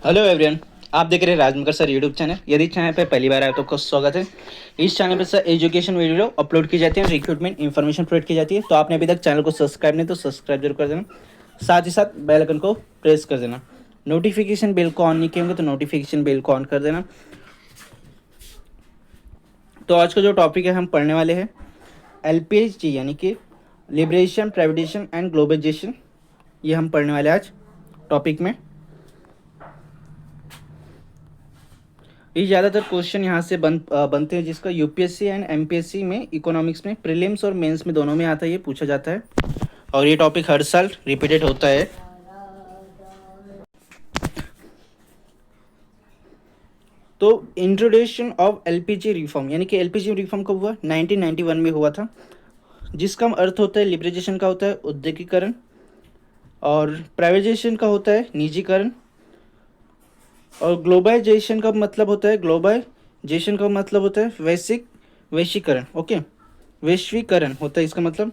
Hello everyone. आप देख रहे हैं राजमकर सर यूट्यूब चैनल। यदि चैनल पर पहली बार आए तो आपका स्वागत है। इस चैनल पर सर एजुकेशन वीडियो अपलोड की जाती है, रिक्रूटमेंट इन्फॉर्मेशन प्रोवाइड की जाती है। तो आपने अभी तक चैनल को सब्सक्राइब नहीं तो सब्सक्राइब जरूर कर देना, साथ ही साथ बेल आइकन को प्रेस कर देना। नोटिफिकेशन बेल को ऑन नहीं किए होंगे तो नोटिफिकेशन बेल को ऑन कर देना। तो आज का जो टॉपिक है हम पढ़ने वाले हैं LPG यानी कि लिबरेशन, प्राइवेटाइजेशन एंड ग्लोबलाइजेशन। ये हम पढ़ने वाले आज टॉपिक में। ये ज़्यादातर क्वेश्चन यहाँ से बनते हैं, जिसका यूपीएससी एंड एमपीएससी में, इकोनॉमिक्स में, प्रीलिम्स और मेंस में दोनों में आता है, ये पूछा जाता है। और ये टॉपिक हर साल रिपीटेड होता है। तो इंट्रोडक्शन ऑफ एलपीजी रिफॉर्म यानी कि एलपीजी रिफॉर्म कब हुआ? 1991 में हुआ था, जिसका अर्थ होता है लिबरेजेशन का होता है औद्योगिकरण, और प्राइवेटाइजेशन का होता है निजीकरण, और ग्लोबलाइजेशन का मतलब होता है वैश्वीकरण। ओके, वैश्वीकरण होता है इसका मतलब।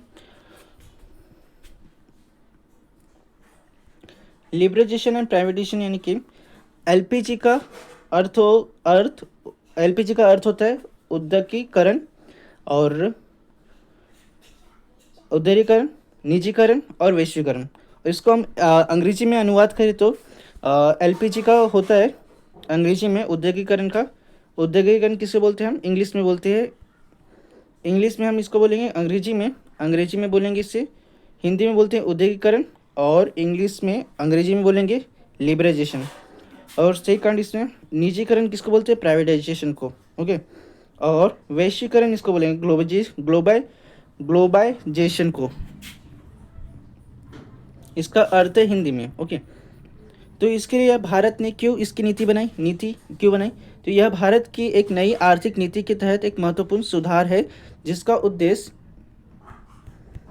लिबरेजेशन एंड प्राइवेटाइजेशन यानी कि एलपीजी का अर्थ एलपीजी का अर्थ होता है औद्योगिकरण और उदारीकरण, निजीकरण और वैश्वीकरण। इसको हम अंग्रेजी में अनुवाद करें तो एलपीजी का होता है अंग्रेजी में औद्योगिकरण का। औद्योगिकरण किसे बोलते हैं? हम इंग्लिश में बोलते हैं। इंग्लिश में हम इसको बोलेंगे अंग्रेजी में बोलेंगे इससे। हिंदी में बोलते हैं औद्योगिकरण, और अंग्रेजी में बोलेंगे लिबराइजेशन। और सेकंड इसमें निजीकरण किसको बोलते हैं? प्राइवेटाइजेशन को। ओके, और वैश्वीकरण इसको बोलेंगे ग्लोबलाइजेशन को। इसका अर्थ है हिंदी में। ओके, तो इसके लिए भारत ने क्यों इसकी नीति क्यों बनाई? तो यह भारत की एक नई आर्थिक नीति के तहत एक महत्वपूर्ण सुधार है, जिसका उद्देश्य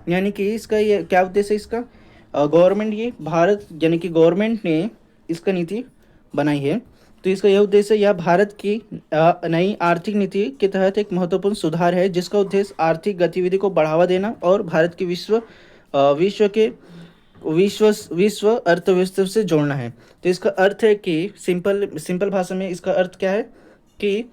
यानी कि इसका ये क्या उद्देश्य है इसका? गवर्नमेंट, ये भारत यानी कि गवर्नमेंट ने इसका नीति बनाई है। तो इसका यह उद्देश्य, यह भारत की नई आर्थिक नीति के तहत एक महत्वपूर्ण सुधार है, जिसका उद्देश्य आर्थिक गतिविधि को बढ़ावा देना और भारत की विश्व अर्थव्यवस्था से जोड़ना है। तो इसका अर्थ है कि सिंपल भाषा में इसका अर्थ क्या है कि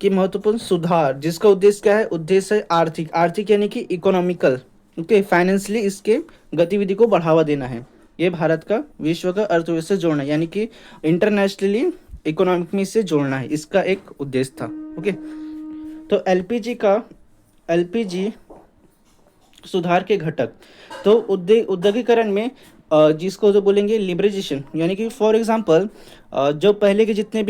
महत्वपूर्ण सुधार, जिसका उद्देश्य क्या है? उद्देश्य है आर्थिक यानी कि इकोनॉमिकल, ओके, फाइनेंशियली इसके गतिविधि को बढ़ावा देना है। ये भारत का विश्व का अर्थव्यवस्था से जोड़ना है, यानी कि इंटरनेशनली इकोनॉमिक में इससे जोड़ना है, इसका एक उद्देश्य था। ओके, तो एलपीजी सुधार के घटक। तो औद्योगिकरण में जिसको जो बोलेंगे लिबरेजेशन, यानी कि फॉर एग्जांपल जो पहले के जितने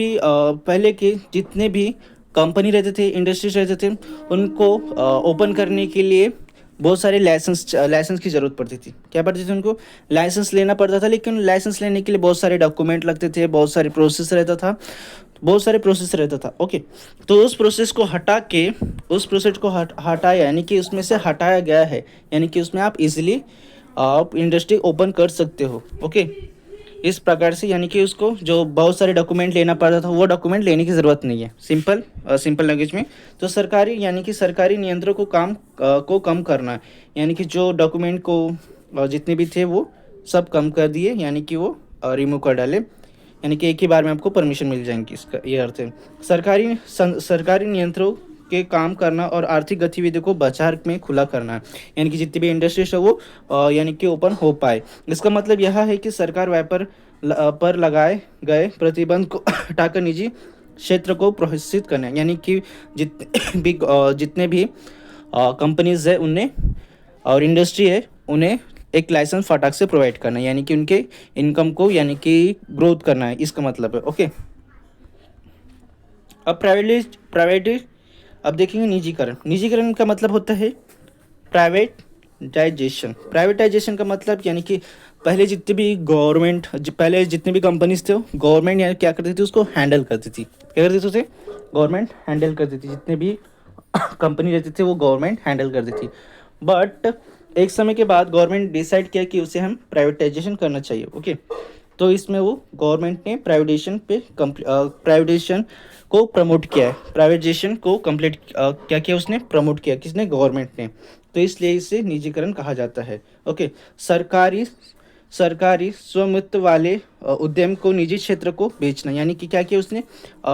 भी कंपनी रहते थे, इंडस्ट्रीज रहते थे, उनको ओपन करने के लिए बहुत सारे लाइसेंस की ज़रूरत पड़ती थी। क्या पड़ती थी? उनको लाइसेंस लेना पड़ता था, लेकिन लाइसेंस लेने के लिए बहुत सारे डॉक्यूमेंट लगते थे, बहुत सारे प्रोसेस रहता था। ओके, तो उस प्रोसेस को हटाया, यानी कि उसमें से हटाया गया है, यानी कि उसमें आप इजीली आप इंडस्ट्री ओपन कर सकते हो। ओके, इस प्रकार से, यानी कि उसको जो बहुत सारे डॉक्यूमेंट लेना पड़ता था, वो डॉक्यूमेंट लेने की ज़रूरत नहीं है। सिंपल लैंग्वेज में तो सरकारी नियंत्रण को कम करना, यानी कि जो डॉक्यूमेंट को जितने भी थे वो सब कम कर दिए, यानी कि वो रिमूव कर डाले, यानी कि एक ही बार में आपको परमिशन मिल जाएंगी। इसका ये अर्थ है सरकारी नियंत्रण के काम करना और आर्थिक गतिविधि को बाजार में खुला करना, यानी कि जितनी भी इंडस्ट्रीज है वो यानी कि ओपन हो पाए। इसका मतलब यह है कि सरकार व्यापार पर लगाए गए प्रतिबंध को हटाकर निजी क्षेत्र को प्रोत्साहित करना, यानी कि जितने भी कंपनीज है उन्हें और इंडस्ट्री है उन्हें एक लाइसेंस फटाक से प्रोवाइड करना, यानी कि उनके इनकम को यानी कि ग्रोथ करना है, इसका मतलब है। ओके, अब प्राइवेट अब देखेंगे निजीकरण का मतलब होता है प्राइवेटाइजेशन का मतलब, यानी कि पहले जितने भी कंपनीज थे, गवर्नमेंट यानी क्या करती थी? उसको हैंडल करती थी। क्या करती थी? गवर्नमेंट हैंडल करती थी। जितने भी कंपनी रहती थी वो गवर्नमेंट हैंडल करती थी। बट एक समय के बाद गवर्नमेंट डिसाइड किया कि उसे हम प्राइवेटाइजेशन करना चाहिए। ओके, तो इसमें वो गवर्नमेंट ने प्राइवेटाइजेशन को प्रमोट किया है, प्राइवेटाइजेशन को क्या किया उसने? प्रमोट किया। किसने? गवर्नमेंट ने। तो इसलिए इसे निजीकरण कहा जाता है। ओके, सरकारी स्वामित्व वाले उद्यम को निजी क्षेत्र को बेचना, यानी कि क्या किया उसने,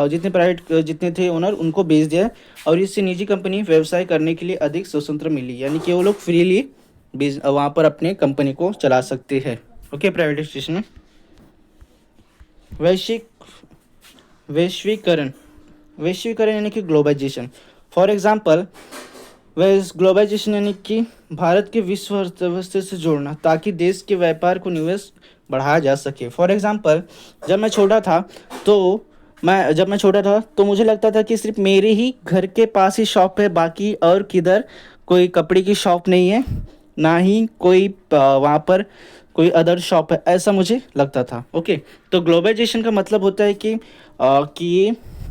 जितने प्राइवेट जितने थे ओनर उनको बेच दिया और इससे निजी कंपनी व्यवसाय करने के लिए अधिक स्वतंत्र मिली, यानी कि वो लोग फ्रीली वहाँ पर अपने कंपनी को चला सकते हैं। ओके, प्राइवेटाइजेशन में वैश्विक वैश्वीकरण वैश्वीकरण यानी कि ग्लोबलाइजेशन। फॉर एग्जांपल ग्लोबलाइजेशन यानी कि भारत के विश्व अर्थव्यवस्था से जोड़ना ताकि देश के व्यापार को निवेश बढ़ाया जा सके। फॉर एग्जांपल जब मैं छोटा था तो मुझे लगता था कि सिर्फ मेरे ही घर के पास ही शॉप है, बाकी और किधर कोई कपड़े की शॉप नहीं है, ना ही कोई वहाँ पर कोई अदर शॉप है, ऐसा मुझे लगता था। ओके, तो ग्लोबलाइजेशन का मतलब होता है कि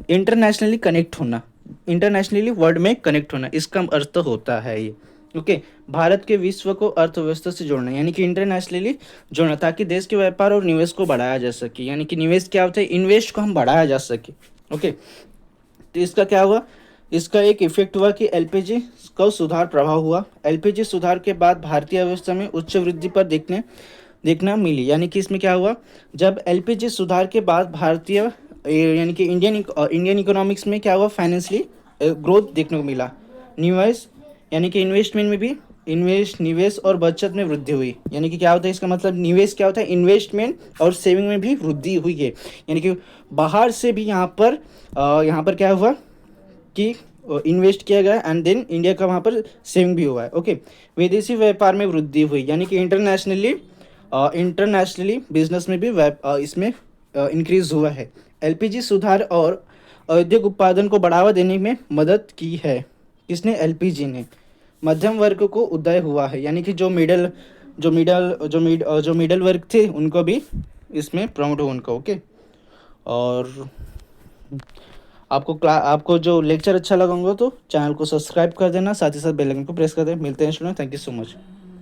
इंटरनेशनली कनेक्ट होना, इंटरनेशनली वर्ल्ड में कनेक्ट होना, इसका अर्थ होता है ये। ओके, भारत के विश्व को अर्थव्यवस्था से जोड़ना, यानी कि इंटरनेशनली जोड़ना ताकि देश के व्यापार और निवेश को बढ़ाया जा सके, यानी कि निवेश क्या होता है, इन्वेस्ट को हम बढ़ाया जा सके। ओके, तो इसका क्या हुआ, इसका एक इफेक्ट हुआ कि एलपीजी का सुधार प्रभाव हुआ। एलपीजी सुधार के बाद भारतीय अर्थव्यवस्था में उच्च वृद्धि पर देखना मिली, यानी कि इसमें क्या हुआ, जब एलपीजी सुधार के बाद भारतीय यानी कि इंडियन इकोनॉमिक्स में क्या हुआ, फाइनेंशियली ग्रोथ देखने को मिला। निवेश यानी कि इन्वेस्टमेंट में भी निवेश और बचत में वृद्धि हुई, यानी कि क्या होता है, इसका मतलब निवेश क्या होता है, इन्वेस्टमेंट और सेविंग में भी वृद्धि हुई है, यानी कि बाहर से भी यहाँ पर क्या हुआ कि इन्वेस्ट किया गया एंड देन इंडिया का वहाँ पर सेविंग भी हुआ है। ओके, विदेशी व्यापार में वृद्धि हुई, यानी कि इंटरनेशनली बिजनेस में भी इसमें इंक्रीज हुआ है। एलपीजी सुधार और औद्योगिक उत्पादन को बढ़ावा देने में मदद की है। किसने, एलपीजी ने। मध्यम वर्ग को उदय हुआ है, यानी कि जो मिडल वर्ग थे उनको भी इसमें प्रमोट हुआ उनका। ओके, और आपको जो लेक्चर अच्छा लगा होगा तो चैनल को सब्सक्राइब कर देना, साथ ही साथ बेल आइकन को प्रेस कर देना। मिलते हैं student, thank you so much.